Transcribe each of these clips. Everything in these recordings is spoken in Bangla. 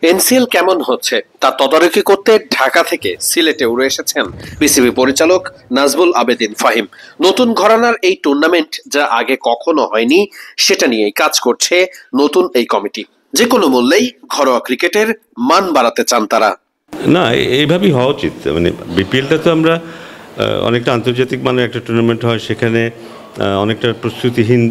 এনসিএল কেমন হচ্ছে তা তদারকি করতে ঢাকা থেকে সিলেটে উড়ে এসেছেন বিসিবি পরিচালক নাজমুল আবেদিন ফাহিম। নতুন ঘরানার এই টুর্নামেন্ট যা আগে কখনো হয়নি সেটা নিয়েই কাজ করছে নতুন এই কমিটি। যে কোনো মূল্যেই ঘরোয়া ক্রিকেটের মান বাড়াতে চান তারা। না, এইভাবেই হওয়া উচিত। মানে বিপিএলটা তো আমরা অনেকটা আন্তর্জাতিক মানের একটা টুর্নামেন্ট হয়, সেখানে অনেকটা প্রস্তুতিহীন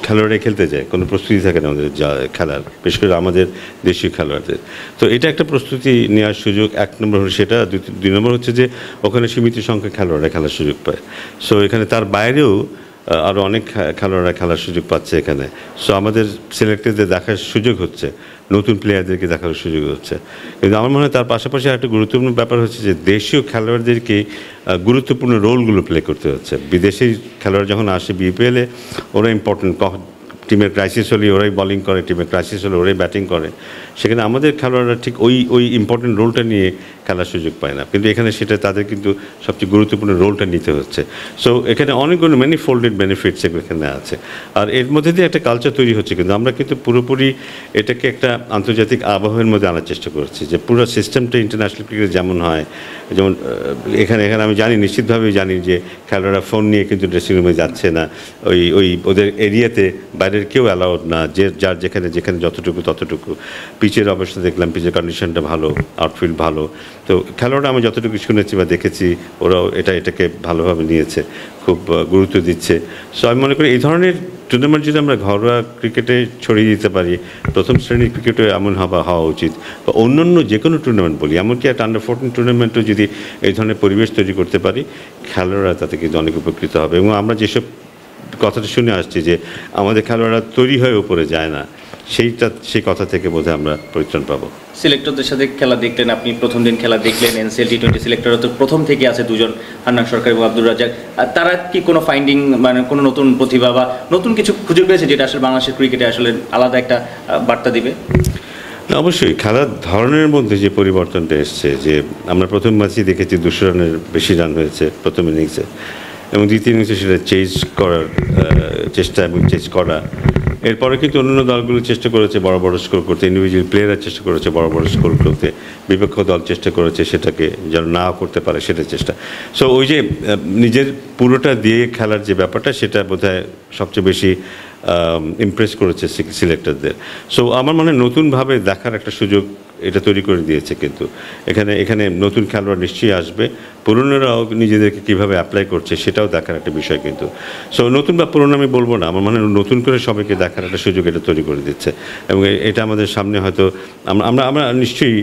খেলোয়াড়রা খেলতে যায়, কোনো প্রস্তুতি থাকে না আমাদের যা খেলার, বিশেষ করে আমাদের দেশীয় খেলোয়াড়দের। তো এটা একটা প্রস্তুতি নেওয়ার সুযোগ, এক নম্বর হলো সেটা। দুই নম্বর হচ্ছে যে ওখানে সীমিত সংখ্যক খেলোয়াড়রা খেলার সুযোগ পায়। সো এখানে তার বাইরেও আরও অনেক খেলোয়াড়রা খেলার সুযোগ পাচ্ছে এখানে। সো আমাদের সিলেক্টরদের দেখার সুযোগ হচ্ছে, নতুন প্লেয়ারদেরকে দেখার সুযোগ হচ্ছে। কিন্তু আমার মনে হয় তার পাশাপাশি একটা গুরুত্বপূর্ণ ব্যাপার হচ্ছে যে দেশীয় খেলোয়াড়দেরকে গুরুত্বপূর্ণ রোলগুলো প্লে করতে হচ্ছে। বিদেশি খেলোয়াড় যখন আসে বিপিএলে, ওরা ইম্পর্টেন্ট, টিমের ক্রাইসিস হলে ওরাই বোলিং করে, টিমের ক্রাইসিস হলে ওরাই ব্যাটিং করে। সেখানে আমাদের খেলোয়াড়রা ঠিক ওই ইম্পর্টেন্ট রোলটা নিয়ে খেলার সুযোগ পায় না, কিন্তু এখানে সেটা তাদের কিন্তু সবচেয়ে গুরুত্বপূর্ণ রোলটা নিতে হচ্ছে। সো এখানে অনেকগুলো ম্যানি ফোল্ডেড বেনিফিটস এখানে আছে, আর এর মধ্যে দিয়ে একটা কালচার তৈরি হচ্ছে। কিন্তু আমরা কিন্তু পুরোপুরি এটাকে একটা আন্তর্জাতিক আবহাওয়ার মধ্যে আনার চেষ্টা করছি, যে পুরো সিস্টেমটা ইন্টারন্যাশনাল ক্রিকেট যেমন হয়, যেমন এখানে আমি জানি, নিশ্চিতভাবেই জানি যে খেলোয়াড়রা ফোন নিয়ে কিন্তু ড্রেসিং রুমে যাচ্ছে না, ওই ওদের এরিয়াতে বাইরের কেউ অ্যালাউড না, যে যার যেখানে যতটুকু ততটুকু। পিচের অবস্থা দেখলাম, পিচের কন্ডিশনটা ভালো, আউটফিল্ড ভালো। তো খেলোয়াড়রা আমি যতটুকু শুনেছি বা দেখেছি, ওরাও এটাকে ভালোভাবে নিয়েছে, খুব গুরুত্ব দিচ্ছে। সো আমি মনে করি এই ধরনের টুর্নামেন্ট যদি আমরা ঘরোয়া ক্রিকেটে ছড়িয়ে দিতে পারি, প্রথম শ্রেণীর ক্রিকেটে এমন হওয়া উচিত, বা অন্যান্য যে কোনো টুর্নামেন্ট বলি, এমনকি একটা আন্ডার 14 টুর্নামেন্টও যদি এই ধরনের পরিবেশ তৈরি করতে পারি, খেলোয়াড়রা তাতে কিন্তু অনেক উপকৃত হবে। এবং আমরা যেসব কথাটা শুনে আসছি যে আমাদের খেলোয়াড়রা তৈরি হয়ে উপরে যায় না, সেই কথা থেকে বোধহয় আমরা পরিত্রাণ পাবো। সিলেক্টরদের সাথে খেলা দেখলেন, আপনি প্রথম দিন খেলা দেখলেন, এনসিএল টি20 সিলেক্টররা তো প্রথম থেকে আছে দুজন, হান্নান সরকার এবং আব্দুর রাজ্জাক। তারা কি কোনো ফাইন্ডিং, মানে কোনো নতুন প্রতিভা বা নতুন কিছু খুঁজে পেয়েছে যেটা আসলে বাংলাদেশের ক্রিকেটে আসলে আলাদা একটা বার্তা দিবে? অবশ্যই খেলার ধরনের মধ্যে যে পরিবর্তনটা এসছে, যে আমরা প্রথম ম্যাচেই দেখেছি 200 রানের বেশি রান হয়েছে প্রথম ইনিংসে, এবং দ্বিতীয় ইনিংসে সেটা চেজ করার চেষ্টা এবং চেজ করা। এরপরে কিন্তু অন্যান্য দলগুলো চেষ্টা করেছে বড় বড় স্কোর করতে, ইন্ডিভিজুয়াল প্লেয়াররা চেষ্টা করেছে বড় বড় স্কোর করতে, বিপক্ষ দল চেষ্টা করেছে সেটাকে যেন না করতে পারে সেটা চেষ্টা। সো ওই যে নিজের পুরোটা দিয়ে খেলার যে ব্যাপারটা, সেটা বোধহয় সবচেয়ে বেশি ইমপ্রেস করেছে সিলেক্টরদের। সো আমার মনে হয় নতুনভাবে দেখার একটা সুযোগ এটা তৈরি করে দিয়েছে। কিন্তু এখানে নতুন খেলোয়াড় নিশ্চয়ই আসবে, পুরনোরাও নিজেদেরকে কীভাবে অ্যাপ্লাই করছে সেটাও দেখার একটা বিষয়। কিন্তু সো নতুন বা পুরনো আমি বলবো না, আমার মনে হয় নতুন করে সবাইকে দেখার একটা সুযোগ এটা তৈরি করে দিচ্ছে। এবং এটা আমাদের সামনে হয়তো আমরা নিশ্চয়ই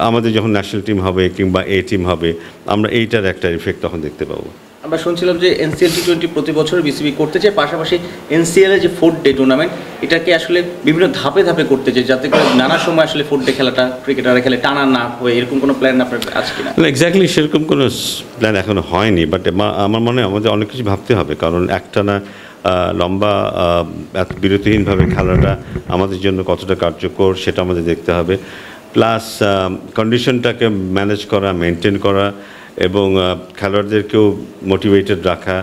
আমাদের যখন ন্যাশনাল টিম হবে কিংবা এ টিম হবে, আমরা এইটার একটা ইফেক্ট তখন দেখতে পাবো। আমরা শুনছিলাম যে এনসিএল টি20 প্রতি বছর বিসিবি করতে চায়, পাশাপাশি এনসিএল এর যে 4 ডে টুর্নামেন্ট, এটাকে আসলে বিভিন্ন ধাপে ধাপে করতে চায়, যাতে করে নানা সময় আসলে 4 ডে খেলাটা ক্রিকেটাররা খেলে টানা না হয়ে। এরকম কোনো প্ল্যান আপনার আছে কিনা? এক্স্যাক্টলি সেরকম কোনো প্ল্যান এখনো হয়নি, বাট আমার মনে হয় আমাদের অনেক কিছু ভাবতে হবে, কারণ একটানা লম্বা বিরতিহীনভাবে খেলাটা আমাদের জন্য কতটা কার্যকর সেটা আমাদের দেখতে হবে। প্লাস কন্ডিশনটাকে ম্যানেজ করা, মেনটেন করা, এবং খেলোয়াড়দেরকেও মোটিভেটেড রাখা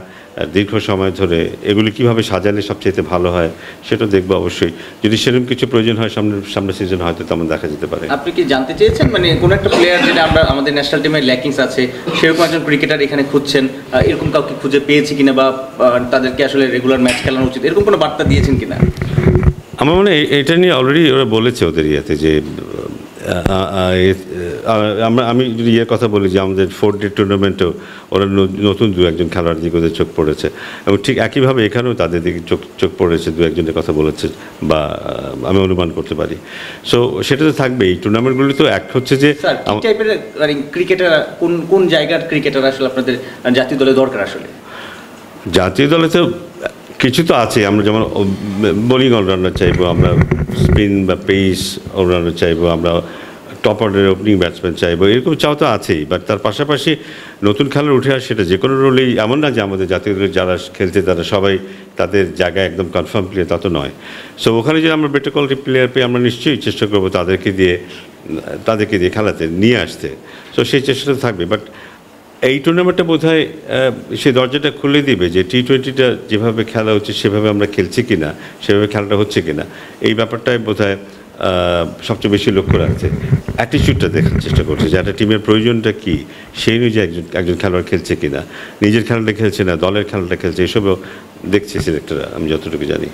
দীর্ঘ সময় ধরে, এগুলি কীভাবে সাজালে সবচেয়ে ভালো হয় সেটা দেখবো অবশ্যই। যদি সেরকম কিছু প্রয়োজন হয় সামনের সিজন, হয়তো তেমন দেখা যেতে পারে। আপনি কি জানতে চেয়েছেন, মানে কোনো একটা প্লেয়ার যেটা আমাদের ন্যাশনাল টিমের ল্যাকিংস আছে, সেরকম একজন ক্রিকেটার এখানে খুঁজছেন, এরকম কাউকে খুঁজে পেয়েছি কিনা, বা তাদেরকে আসলে রেগুলার ম্যাচ খেলানো উচিত, এরকম কোনো বার্তা দিয়েছেন কিনা? আমার মনে হয় এটা নিয়ে অলরেডি ওরা বলেছে ওদের ইয়েতে, যে আমি যদি কথা বলি যে আমাদের 4 ডে টুর্নামেন্টেও ওরা নতুন 2-1 খেলোয়াড় দিকে ওদের চোখ পড়েছে, এবং ঠিক একইভাবে এখানেও তাদের দিকে চোখ পড়েছে, 2-1 কথা বলেছে বা আমি অনুমান করতে পারি। সো সেটা তো থাকবেই। এই টুর্নামেন্টগুলি তো এক হচ্ছে যে টাইপের ক্রিকেটার, কোন জায়গার ক্রিকেটার আসলে আপনাদের জাতীয় দলে দরকার? আসলে জাতীয় দলে তো কিছু তো আছে, আমরা যেমন বোলিং অলরাউন্ডার চাইবো, আমরা স্পিন বা পেস অলরাউন্ডার চাইবো, আমরা টপ অর্ডারের ওপেনিং ব্যাটসম্যান চাইবো, এরকম চাও তো আছেই। বাট তার পাশাপাশি নতুন খেলার উঠে আসে, সেটা যে কোনো রোলেই, এমন না যে আমাদের জাতীয় দলের যারা খেলছে তারা সবাই তাদের জায়গায় একদম কনফার্ম প্লেয়ার, তা তো নয়। সো ওখানে যদি আমরা বেটার কোয়ালিটি প্লেয়ার পেয়ে, আমরা নিশ্চয়ই চেষ্টা করবো তাদেরকে দিয়ে খেলাতে নিয়ে আসতে। সো সেই চেষ্টাটা থাকবে। বাট এই টুর্নামেন্টটা বোধহয় সেই দরজাটা খুলে দিবে যে টি20টা যেভাবে খেলা হচ্ছে সেভাবে আমরা খেলছি কিনা, সেভাবে খেলাটা হচ্ছে কিনা, এই ব্যাপারটাই বোধহয় সবচেয়ে বেশি লক্ষ্য রাখছে, অ্যাটিটিউডটা দেখার চেষ্টা করছে যে একটা টিমের প্রয়োজনটা কী, সেই অনুযায়ী একজন খেলোয়াড় খেলছে কিনা, নিজের খেলাটা খেলছে না দলের খেলাটা খেলছে, এসবও দেখছে সিলেক্টররা, আমি যতটুকু জানি।